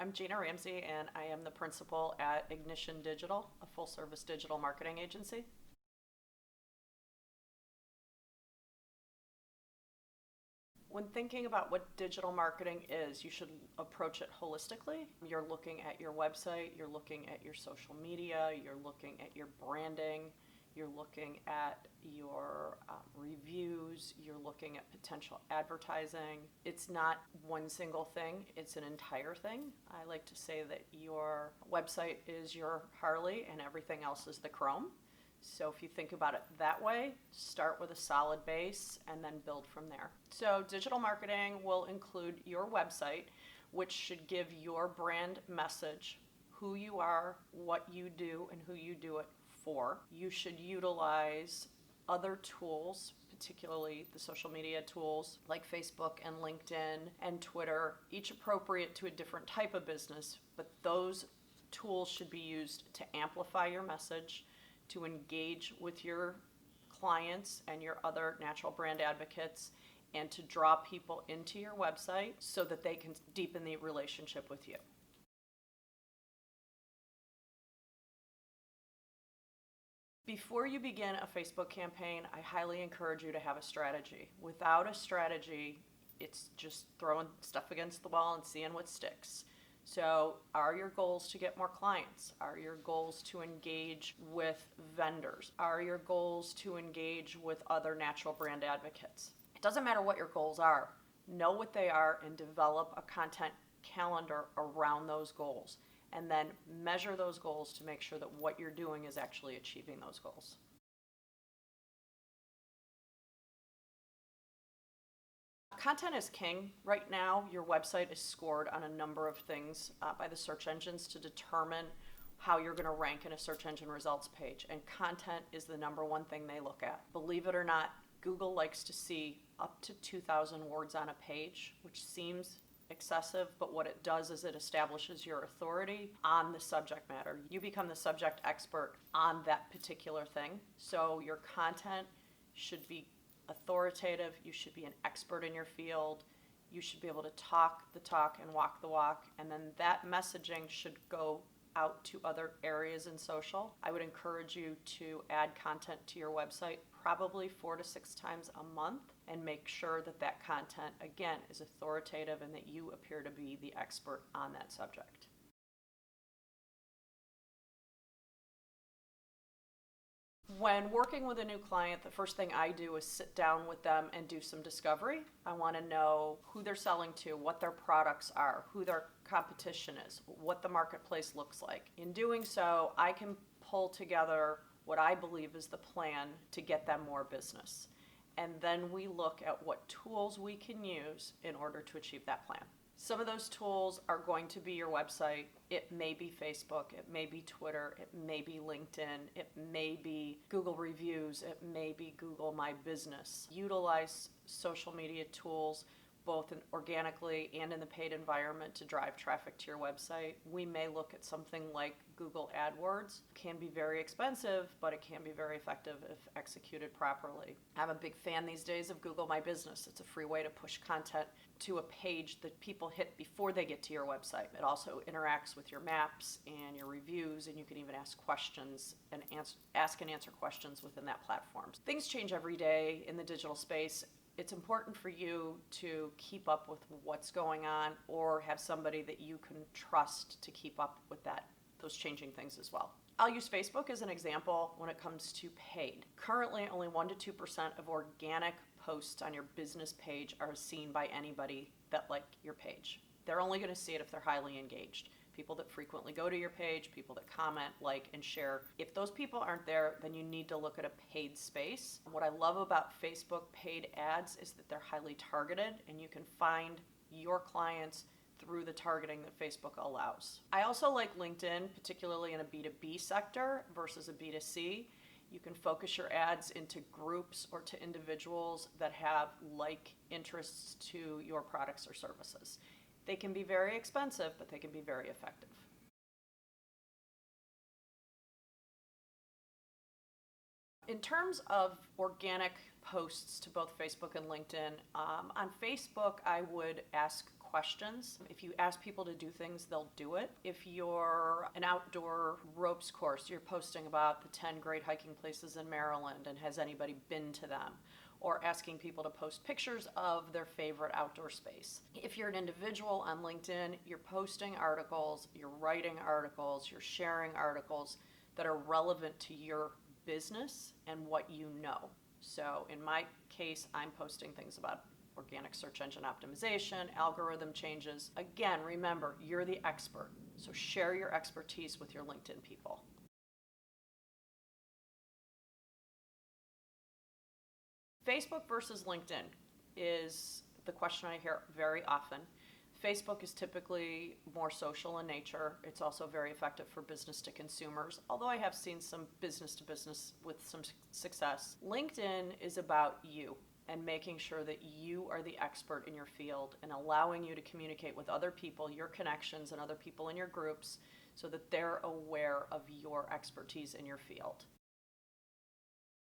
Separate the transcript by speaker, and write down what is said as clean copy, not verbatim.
Speaker 1: I'm Gina Ramsey, and I am the principal at Ignition Digital, a full-service digital marketing agency. When thinking about what digital marketing is, you should approach it holistically. You're looking at your website, you're looking at your social media, you're looking at your branding, you're looking at your reviews, you're looking at potential advertising. It's not one single thing, it's an entire thing. I like to say that your website is your Harley and everything else is the chrome. So if you think about it that way, start with a solid base and then build from there. So digital marketing will include your website, which should give your brand message, who you are, what you do, and who you do it for. You should utilize other tools, particularly the social media tools like Facebook and LinkedIn and Twitter, each appropriate to a different type of business, but those tools should be used to amplify your message, to engage with your clients and your other natural brand advocates, and to draw people into your website so that they can deepen the relationship with you. Before you begin a Facebook campaign, I highly encourage you to have a strategy. Without a strategy, it's just throwing stuff against the wall and seeing what sticks. So are your goals to get more clients? Are your goals to engage with vendors? Are your goals to engage with other natural brand advocates? It doesn't matter what your goals are. Know what they are and develop a content calendar around those goals. And then measure those goals to make sure that what you're doing is actually achieving those goals. Content is king. Right now, your website is scored on a number of things by the search engines to determine how you're going to rank in a search engine results page. And content is the number one thing they look at. Believe it or not, Google likes to see up to 2,000 words on a page, which seems excessive, but what it does is it establishes your authority on the subject matter. You become the subject expert on that particular thing. So your content should be authoritative, you should be an expert in your field, you should be able to talk the talk and walk the walk, and then that messaging should go out to other areas in social. I would encourage you to add content to your website probably 4 to 6 times a month and make sure that that content, again, is authoritative and that you appear to be the expert on that subject. When working with a new client, the first thing I do is sit down with them and do some discovery. I want to know who they're selling to, what their products are, who their competition is, what the marketplace looks like. In doing so, I can pull together what I believe is the plan to get them more business. And then we look at what tools we can use in order to achieve that plan. Some of those tools are going to be your website. It may be Facebook, it may be Twitter, it may be LinkedIn, it may be Google Reviews, it may be Google My Business. Utilize social media tools both organically and in the paid environment to drive traffic to your website. We may look at something like Google AdWords. It can be very expensive, but it can be very effective if executed properly. I'm a big fan these days of Google My Business. It's a free way to push content to a page that people hit before they get to your website. It also interacts with your maps and your reviews, and you can even ask questions and ask and answer questions within that platform. Things change every day in the digital space. It's important for you to keep up with what's going on or have somebody that you can trust to keep up with those changing things as well. I'll use Facebook as an example when it comes to paid. Currently, only 1 to 2% of organic posts on your business page are seen by anybody that like your page. They're only going to see it if they're highly engaged. People that frequently go to your page, people that comment, like, and share. If those people aren't there, then you need to look at a paid space. What I love about Facebook paid ads is that they're highly targeted and you can find your clients through the targeting that Facebook allows. I also like LinkedIn, particularly in a B2B sector versus a B2C. You can focus your ads into groups or to individuals that have like interests to your products or services. They can be very expensive, but they can be very effective. In terms of organic posts to both Facebook and LinkedIn, on Facebook, I would ask questions. If you ask people to do things, they'll do it. If you're an outdoor ropes course, you're posting about the 10 great hiking places in Maryland and has anybody been to them? Or asking people to post pictures of their favorite outdoor space. If you're an individual on LinkedIn, you're posting articles, you're writing articles, you're sharing articles that are relevant to your business and what you know. So in my case, I'm posting things about organic search engine optimization, algorithm changes. Again, remember, you're the expert. So share your expertise with your LinkedIn people. Facebook versus LinkedIn is the question I hear very often. Facebook is typically more social in nature. It's also very effective for business to consumers, although I have seen some business to business with some success. LinkedIn is about you and making sure that you are the expert in your field and allowing you to communicate with other people, your connections, and other people in your groups so that they're aware of your expertise in your field.